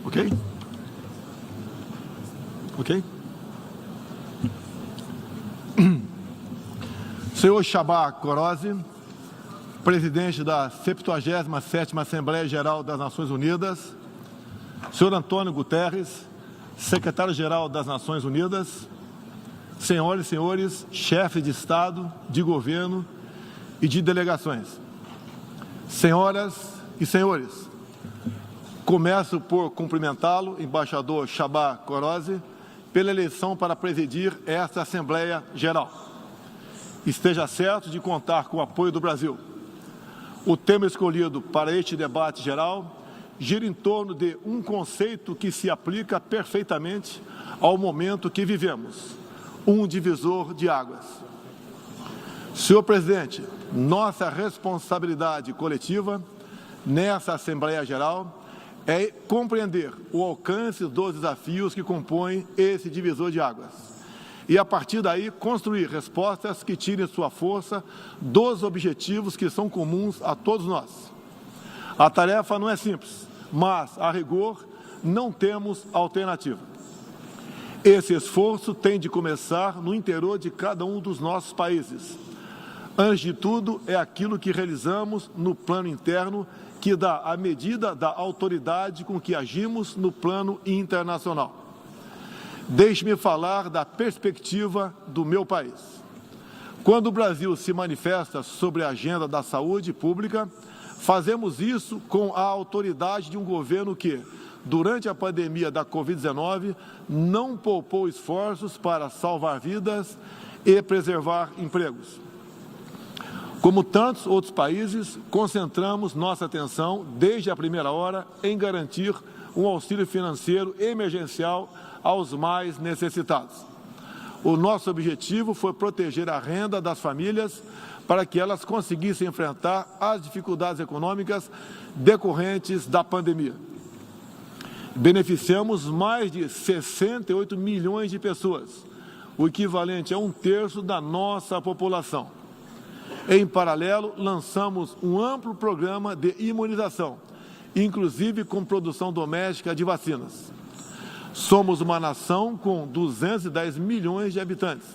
Ok? Ok? Senhor Csaba Kőrösi, presidente da 77ª Assembleia Geral das Nações Unidas, senhor Antônio Guterres, secretário-geral das Nações Unidas, senhoras e senhores, chefes de Estado, de governo e de delegações, senhoras e senhores, começo por cumprimentá-lo, embaixador Csaba Kőrösi, pela eleição para presidir esta Assembleia Geral. Esteja certo de contar com o apoio do Brasil. O tema escolhido para este debate geral gira em torno de um conceito que se aplica perfeitamente ao momento que vivemos, um divisor de águas. Senhor presidente, nossa responsabilidade coletiva nessa Assembleia Geral é compreender o alcance dos desafios que compõem esse divisor de águas e, a partir daí, construir respostas que tirem sua força dos objetivos que são comuns a todos nós. A tarefa não é simples, mas, a rigor, não temos alternativa. Esse esforço tem de começar no interior de cada um dos nossos países. Antes de tudo, é aquilo que realizamos no plano interno que dá a medida da autoridade com que agimos no plano internacional. Deixe-me falar da perspectiva do meu país. Quando o Brasil se manifesta sobre a agenda da saúde pública, fazemos isso com a autoridade de um governo que, durante a pandemia da Covid-19, não poupou esforços para salvar vidas e preservar empregos. Como tantos outros países, concentramos nossa atenção, desde a primeira hora, em garantir um auxílio financeiro emergencial aos mais necessitados. O nosso objetivo foi proteger a renda das famílias para que elas conseguissem enfrentar as dificuldades econômicas decorrentes da pandemia. Beneficiamos mais de 68 milhões de pessoas, o equivalente a 1/3 da nossa população. Em paralelo, lançamos um amplo programa de imunização, inclusive com produção doméstica de vacinas. Somos uma nação com 210 milhões de habitantes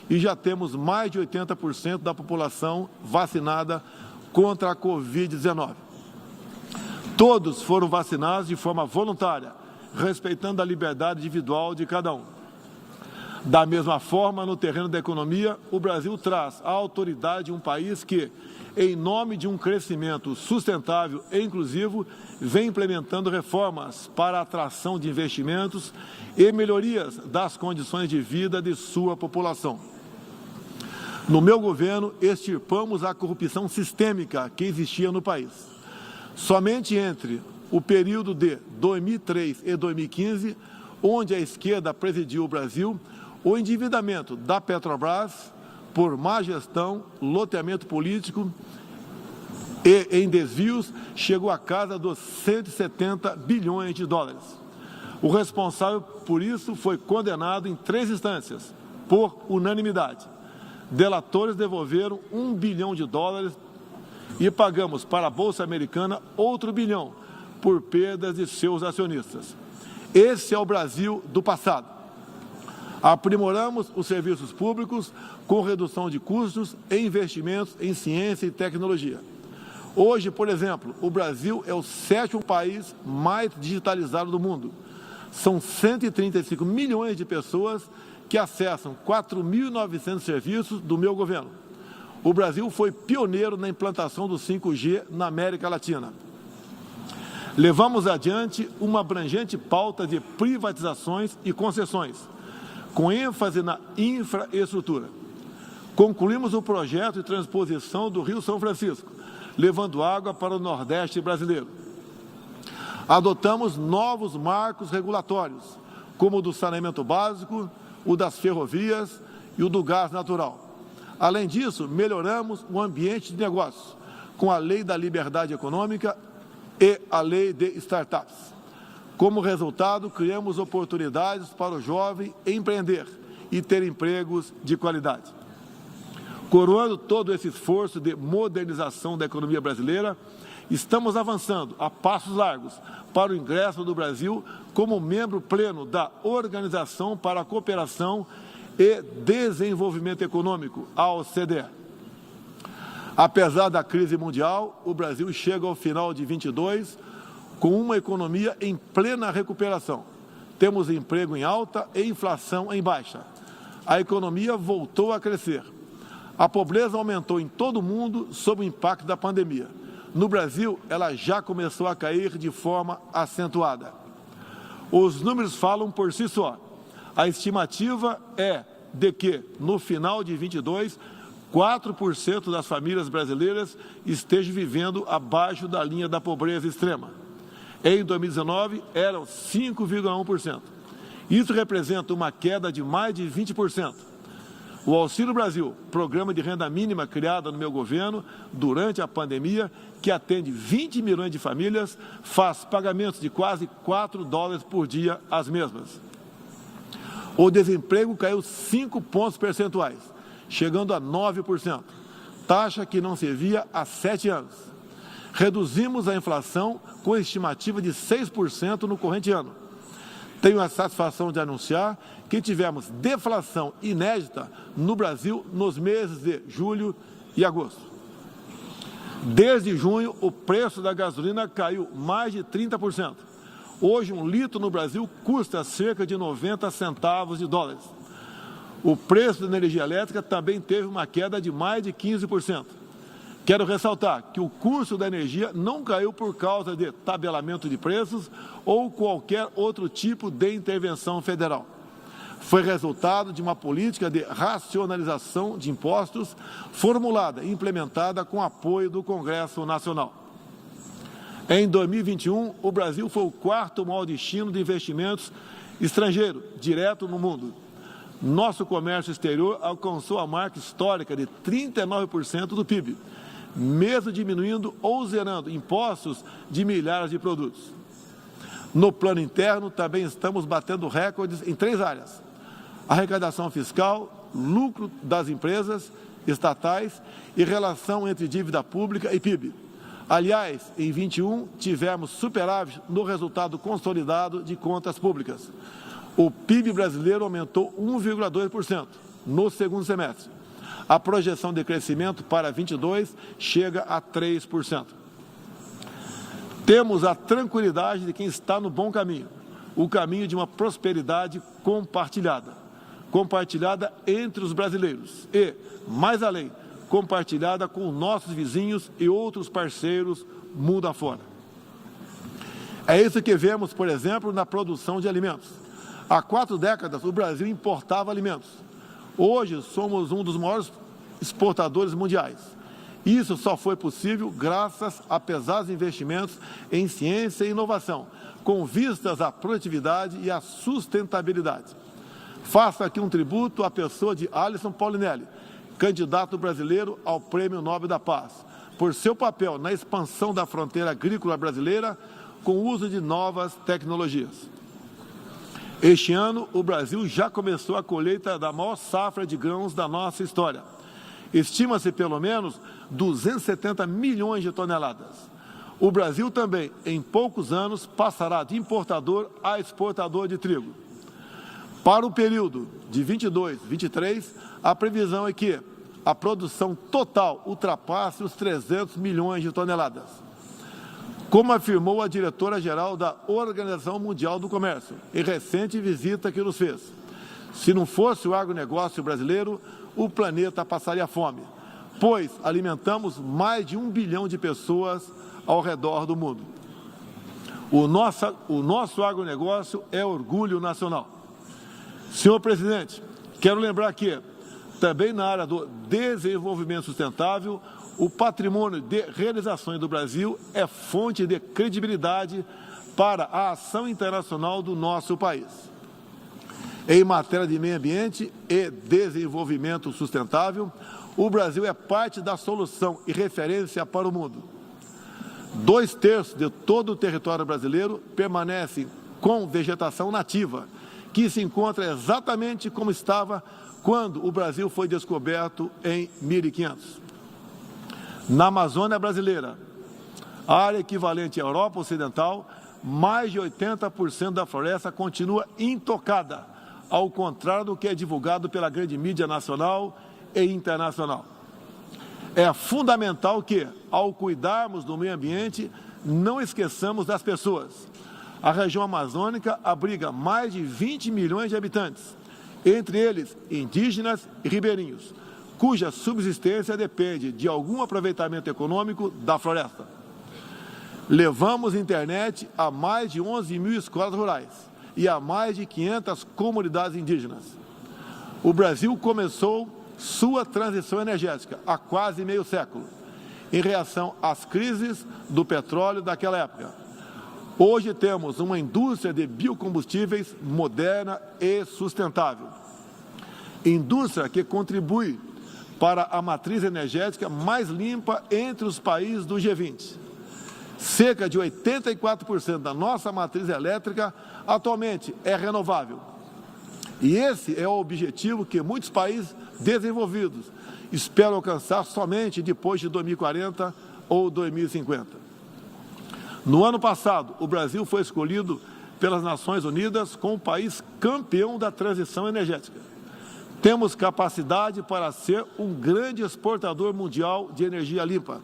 e já temos mais de 80% da população vacinada contra a Covid-19. Todos foram vacinados de forma voluntária, respeitando a liberdade individual de cada um. Da mesma forma, no terreno da economia, o Brasil traz a autoridade de um país que, em nome de um crescimento sustentável e inclusivo, vem implementando reformas para a atração de investimentos e melhorias das condições de vida de sua população. No meu governo, extirpamos a corrupção sistêmica que existia no país. Somente entre o período de 2003 e 2015, onde a esquerda presidiu o Brasil, o endividamento da Petrobras, por má gestão, loteamento político e em desvios, chegou à casa dos 170 bilhões de dólares. O responsável por isso foi condenado em 3 instâncias, por unanimidade. Delatores devolveram $1 bilhão e pagamos para a Bolsa Americana outro bilhão por perdas de seus acionistas. Esse é o Brasil do passado. Aprimoramos os serviços públicos com redução de custos e investimentos em ciência e tecnologia. Hoje, por exemplo, o Brasil é o 7º país mais digitalizado do mundo. São 135 milhões de pessoas que acessam 4.900 serviços do meu governo. O Brasil foi pioneiro na implantação do 5G na América Latina. Levamos adiante uma abrangente pauta de privatizações e concessões, com ênfase na infraestrutura. Concluímos o projeto de transposição do Rio São Francisco, levando água para o Nordeste brasileiro. Adotamos novos marcos regulatórios, como o do saneamento básico, o das ferrovias e o do gás natural. Além disso, melhoramos o ambiente de negócios, com a Lei da Liberdade Econômica e a Lei de Startups. Como resultado, criamos oportunidades para o jovem empreender e ter empregos de qualidade. Coroando todo esse esforço de modernização da economia brasileira, estamos avançando a passos largos para o ingresso do Brasil como membro pleno da Organização para a Cooperação e Desenvolvimento Econômico, a OCDE. Apesar da crise mundial, o Brasil chega ao final de 22 com uma economia em plena recuperação. Temos emprego em alta e inflação em baixa. A economia voltou a crescer. A pobreza aumentou em todo o mundo sob o impacto da pandemia. No Brasil, ela já começou a cair de forma acentuada. Os números falam por si só. A estimativa é de que, no final de 22, 4% das famílias brasileiras estejam vivendo abaixo da linha da pobreza extrema. Em 2019, eram 5,1%. Isso representa uma queda de mais de 20%. O Auxílio Brasil, programa de renda mínima criado no meu governo durante a pandemia, que atende 20 milhões de famílias, faz pagamentos de quase $4 por dia às mesmas. O desemprego caiu 5 pontos percentuais, chegando a 9%, taxa que não se via há 7 anos. Reduzimos a inflação com estimativa de 6% no corrente ano. Tenho a satisfação de anunciar que tivemos deflação inédita no Brasil nos meses de julho e agosto. Desde junho, o preço da gasolina caiu mais de 30%. Hoje, um litro no Brasil custa cerca de 90 centavos de dólares. O preço da energia elétrica também teve uma queda de mais de 15%. Quero ressaltar que o custo da energia não caiu por causa de tabelamento de preços ou qualquer outro tipo de intervenção federal. Foi resultado de uma política de racionalização de impostos formulada e implementada com apoio do Congresso Nacional. Em 2021, o Brasil foi o quarto maior destino de investimentos estrangeiros direto no mundo. Nosso comércio exterior alcançou a marca histórica de 39% do PIB, mesmo diminuindo ou zerando impostos de milhares de produtos. No plano interno, também estamos batendo recordes em 3 áreas: arrecadação fiscal, lucro das empresas estatais e relação entre dívida pública e PIB. Aliás, em 21, tivemos superávit no resultado consolidado de contas públicas. O PIB brasileiro aumentou 1,2% no segundo semestre. A projeção de crescimento para 22 chega a 3%. Temos a tranquilidade de quem está no bom caminho, o caminho de uma prosperidade compartilhada entre os brasileiros e, mais além, compartilhada com nossos vizinhos e outros parceiros mundo afora. É isso que vemos, por exemplo, na produção de alimentos. Há 4 décadas, o Brasil importava alimentos. Hoje, somos um dos maiores exportadores mundiais. Isso só foi possível graças a pesados investimentos em ciência e inovação, com vistas à produtividade e à sustentabilidade. Faço aqui um tributo à pessoa de Alisson Paulinelli, candidato brasileiro ao Prêmio Nobel da Paz, por seu papel na expansão da fronteira agrícola brasileira com o uso de novas tecnologias. Este ano, o Brasil já começou a colheita da maior safra de grãos da nossa história. Estima-se pelo menos 270 milhões de toneladas. O Brasil também, em poucos anos, passará de importador a exportador de trigo. Para o período de 22-23, a previsão é que a produção total ultrapasse os 300 milhões de toneladas. Como afirmou a diretora-geral da Organização Mundial do Comércio, em recente visita que nos fez, se não fosse o agronegócio brasileiro, o planeta passaria fome, pois alimentamos mais de 1 bilhão de pessoas ao redor do mundo. O nosso agronegócio é orgulho nacional. Senhor presidente, quero lembrar que, também na área do desenvolvimento sustentável, o patrimônio de realizações do Brasil é fonte de credibilidade para a ação internacional do nosso país. Em matéria de meio ambiente e desenvolvimento sustentável, o Brasil é parte da solução e referência para o mundo. 2/3 de todo o território brasileiro permanece com vegetação nativa, que se encontra exatamente como estava quando o Brasil foi descoberto em 1500. Na Amazônia brasileira, A área equivalente à Europa Ocidental, mais de 80% da floresta continua intocada, ao contrário do que é divulgado pela grande mídia nacional e internacional. É fundamental que, ao cuidarmos do meio ambiente, não esqueçamos das pessoas. A região amazônica abriga mais de 20 milhões de habitantes, entre eles indígenas e ribeirinhos, cuja subsistência depende de algum aproveitamento econômico da floresta. Levamos internet a mais de 11 mil escolas rurais e a mais de 500 comunidades indígenas. O Brasil começou sua transição energética há quase meio século, em reação às crises do petróleo daquela época. Hoje temos uma indústria de biocombustíveis moderna e sustentável. Indústria que contribui para a matriz energética mais limpa entre os países do G20. Cerca de 84% da nossa matriz elétrica atualmente é renovável. E esse é o objetivo que muitos países desenvolvidos esperam alcançar somente depois de 2040 ou 2050. No ano passado, o Brasil foi escolhido pelas Nações Unidas como o país campeão da transição energética. Temos capacidade para ser um grande exportador mundial de energia limpa.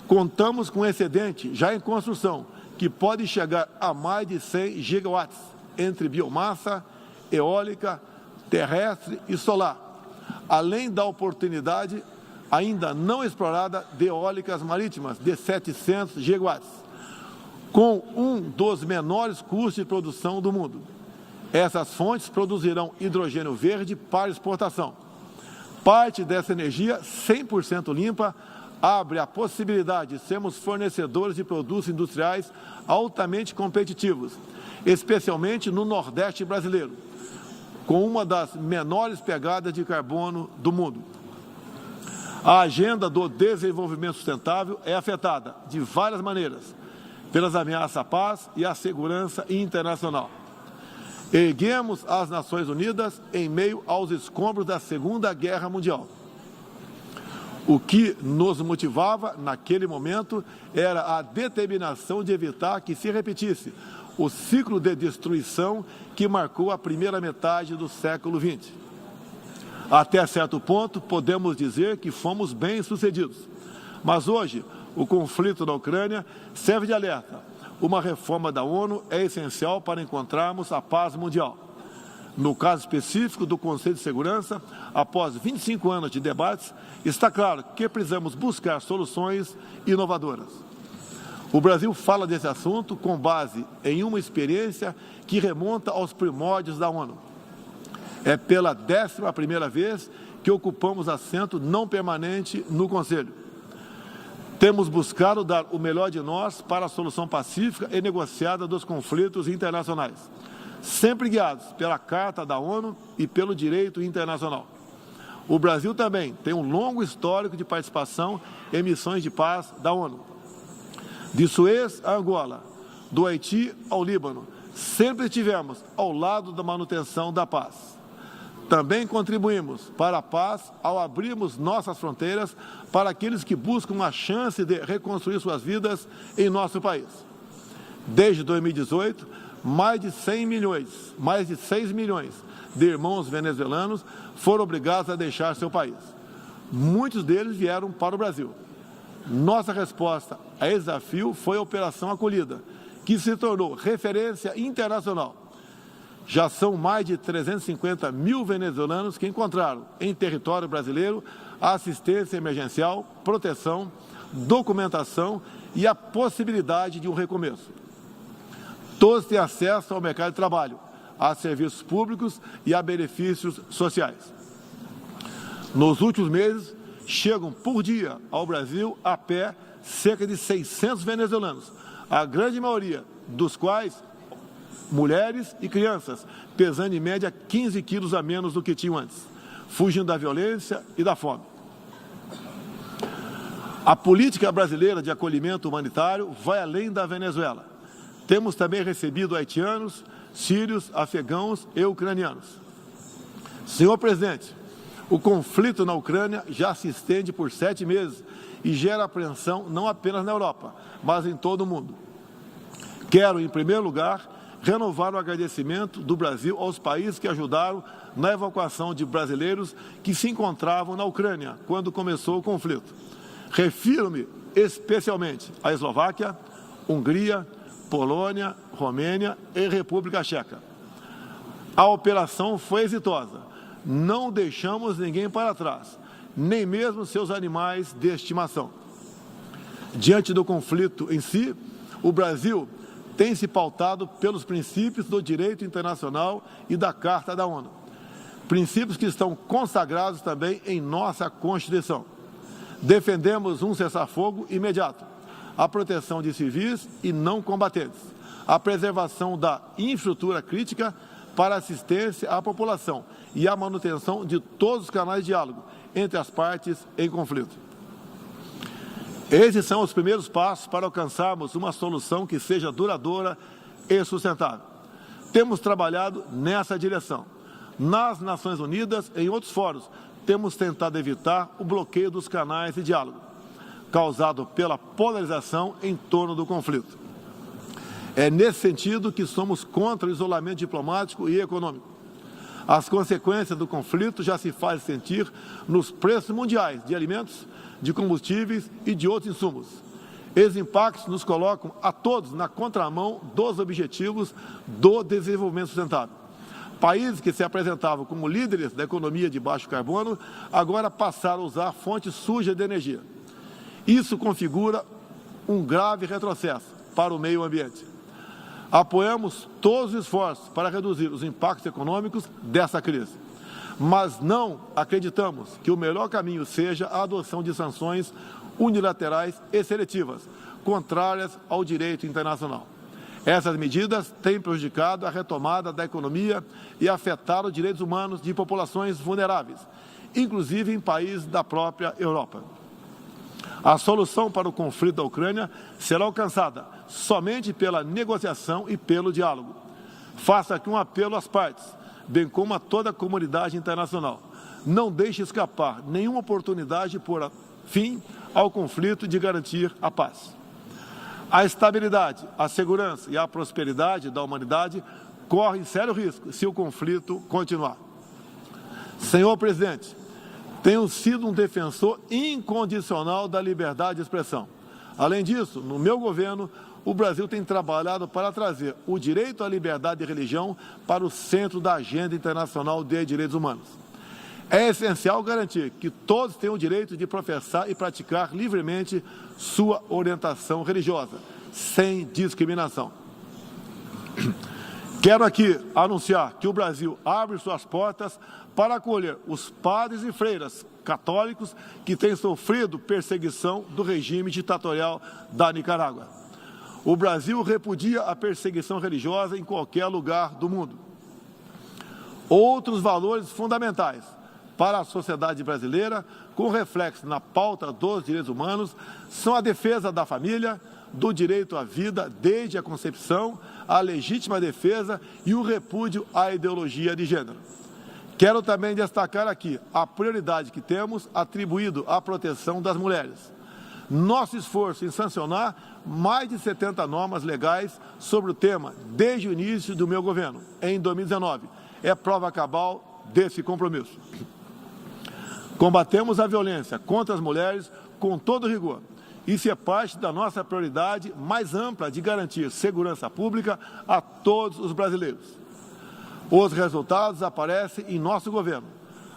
Contamos com excedente já em construção, que pode chegar a mais de 100 gigawatts, entre biomassa, eólica, terrestre e solar, além da oportunidade ainda não explorada de eólicas marítimas de 700 gigawatts, com um dos menores custos de produção do mundo. Essas fontes produzirão hidrogênio verde para exportação. Parte dessa energia, 100% limpa, abre a possibilidade de sermos fornecedores de produtos industriais altamente competitivos, especialmente no Nordeste brasileiro, com uma das menores pegadas de carbono do mundo. A agenda do desenvolvimento sustentável é afetada de várias maneiras pelas ameaças à paz e à segurança internacional. Erguemos as Nações Unidas em meio aos escombros da Segunda Guerra Mundial. O que nos motivava naquele momento era a determinação de evitar que se repetisse o ciclo de destruição que marcou a primeira metade do século XX. Até certo ponto, podemos dizer que fomos bem-sucedidos. Mas hoje, o conflito na Ucrânia serve de alerta. Uma reforma da ONU é essencial para encontrarmos a paz mundial. No caso específico do Conselho de Segurança, após 25 anos de debates, está claro que precisamos buscar soluções inovadoras. O Brasil fala desse assunto com base em uma experiência que remonta aos primórdios da ONU. É pela 11ª vez que ocupamos assento não permanente no Conselho. Temos buscado dar o melhor de nós para a solução pacífica e negociada dos conflitos internacionais, sempre guiados pela Carta da ONU e pelo direito internacional. O Brasil também tem um longo histórico de participação em missões de paz da ONU. De Suez a Angola, do Haiti ao Líbano, sempre estivemos ao lado da manutenção da paz. Também contribuímos para a paz ao abrirmos nossas fronteiras para aqueles que buscam a chance de reconstruir suas vidas em nosso país. Desde 2018, mais de 6 milhões de irmãos venezuelanos foram obrigados a deixar seu país. Muitos deles vieram para o Brasil. Nossa resposta a esse desafio foi a Operação Acolhida, que se tornou referência internacional. Já são mais de 350 mil venezuelanos que encontraram em território brasileiro assistência emergencial, proteção, documentação e a possibilidade de um recomeço. Todos têm acesso ao mercado de trabalho, a serviços públicos e a benefícios sociais. Nos últimos meses, chegam por dia ao Brasil a pé cerca de 600 venezuelanos, a grande maioria dos quais mulheres e crianças, pesando em média 15 quilos a menos do que tinham antes, fugindo da violência e da fome. A política brasileira de acolhimento humanitário vai além da Venezuela. Temos também recebido haitianos, sírios, afegãos e ucranianos. Senhor presidente, O conflito na Ucrânia já se estende por 7 meses e gera apreensão não apenas na Europa, mas em todo o mundo. Quero, em primeiro lugar, renovar o agradecimento do Brasil aos países que ajudaram na evacuação de brasileiros que se encontravam na Ucrânia quando começou o conflito. Refiro-me especialmente à Eslováquia, Hungria, Polônia, Romênia e República Tcheca. A operação foi exitosa. Não deixamos ninguém para trás, nem mesmo seus animais de estimação. Diante do conflito em si, o Brasil tem se pautado pelos princípios do direito internacional e da Carta da ONU. Princípios que estão consagrados também em nossa Constituição. Defendemos um cessar-fogo imediato, a proteção de civis e não combatentes, a preservação da infraestrutura crítica para assistência à população e a manutenção de todos os canais de diálogo entre as partes em conflito. Esses são os primeiros passos para alcançarmos uma solução que seja duradoura e sustentável. Temos trabalhado nessa direção. Nas Nações Unidas e em outros fóruns, temos tentado evitar o bloqueio dos canais de diálogo, causado pela polarização em torno do conflito. É nesse sentido que somos contra o isolamento diplomático e econômico. As consequências do conflito já se fazem sentir nos preços mundiais de alimentos, de combustíveis e de outros insumos. Esses impactos nos colocam a todos na contramão dos objetivos do desenvolvimento sustentável. Países que se apresentavam como líderes da economia de baixo carbono, agora passaram a usar fontes sujas de energia. Isso configura um grave retrocesso para o meio ambiente. Apoiamos todos os esforços para reduzir os impactos econômicos dessa crise, mas não acreditamos que o melhor caminho seja a adoção de sanções unilaterais e seletivas, contrárias ao direito internacional. Essas medidas têm prejudicado a retomada da economia e afetado os direitos humanos de populações vulneráveis, inclusive em países da própria Europa. A solução para o conflito da Ucrânia será alcançada somente pela negociação e pelo diálogo. Faço aqui um apelo às partes, bem como a toda a comunidade internacional. Não deixe escapar nenhuma oportunidade de pôr fim ao conflito e de garantir a paz. A estabilidade, a segurança e a prosperidade da humanidade correm sério risco se o conflito continuar. Senhor presidente, tenho sido um defensor incondicional da liberdade de expressão. Além disso, no meu governo, o Brasil tem trabalhado para trazer o direito à liberdade de religião para o centro da agenda internacional de direitos humanos. É essencial garantir que todos tenham o direito de professar e praticar livremente sua orientação religiosa, sem discriminação. Quero aqui anunciar que o Brasil abre suas portas para acolher os padres e freiras católicos que têm sofrido perseguição do regime ditatorial da Nicarágua. O Brasil repudia a perseguição religiosa em qualquer lugar do mundo. Outros valores fundamentais para a sociedade brasileira, com reflexo na pauta dos direitos humanos, são a defesa da família, do direito à vida desde a concepção, a legítima defesa e o repúdio à ideologia de gênero. Quero também destacar aqui a prioridade que temos atribuído à proteção das mulheres. Nosso esforço em sancionar mais de 70 normas legais sobre o tema desde o início do meu governo, em 2019, é prova cabal desse compromisso. Combatemos a violência contra as mulheres com todo rigor. Isso é parte da nossa prioridade mais ampla de garantir segurança pública a todos os brasileiros. Os resultados aparecem em nosso governo.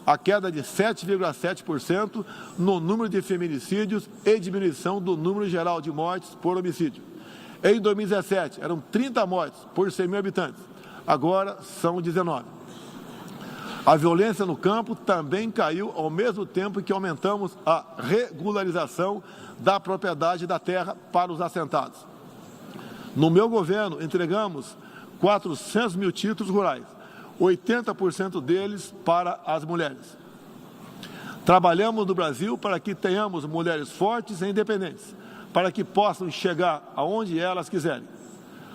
A queda de 7,7% no número de feminicídios e diminuição do número geral de mortes por homicídio. Em 2017, eram 30 mortes por 100 mil habitantes. Agora são 19. A violência no campo também caiu ao mesmo tempo que aumentamos a regularização da propriedade da terra para os assentados. No meu governo, entregamos 400 mil títulos rurais, 80% deles para as mulheres. Trabalhamos no Brasil para que tenhamos mulheres fortes e independentes, para que possam chegar aonde elas quiserem.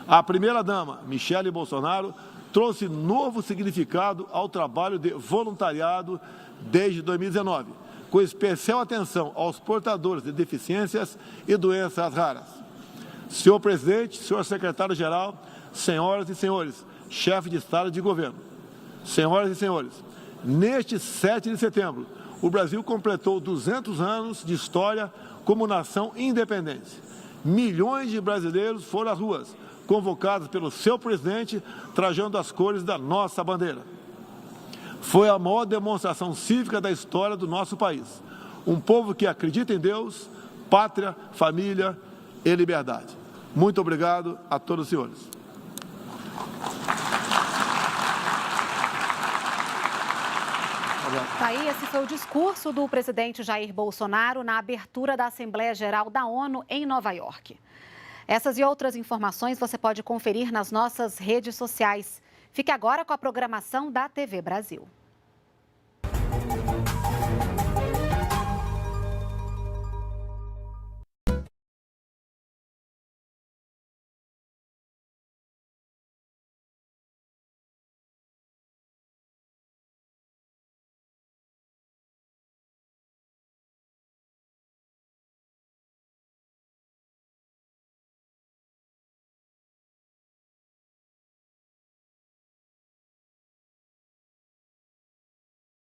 A primeira-dama, Michele Bolsonaro, trouxe novo significado ao trabalho de voluntariado desde 2019, com especial atenção aos portadores de deficiências e doenças raras. Senhor presidente, senhor secretário-geral, senhoras e senhores, chefe de Estado e de governo, senhoras e senhores, neste 7 de setembro, o Brasil completou 200 anos de história como nação independente. Milhões de brasileiros foram às ruas, convocados pelo seu presidente, trajando as cores da nossa bandeira. Foi a maior demonstração cívica da história do nosso país. Um povo que acredita em Deus, pátria, família e liberdade. Muito obrigado a todos os senhores. Tá aí, esse foi o discurso do presidente Jair Bolsonaro na abertura da Assembleia Geral da ONU em Nova York. Essas e outras informações você pode conferir nas nossas redes sociais. Fique agora com a programação da TV Brasil.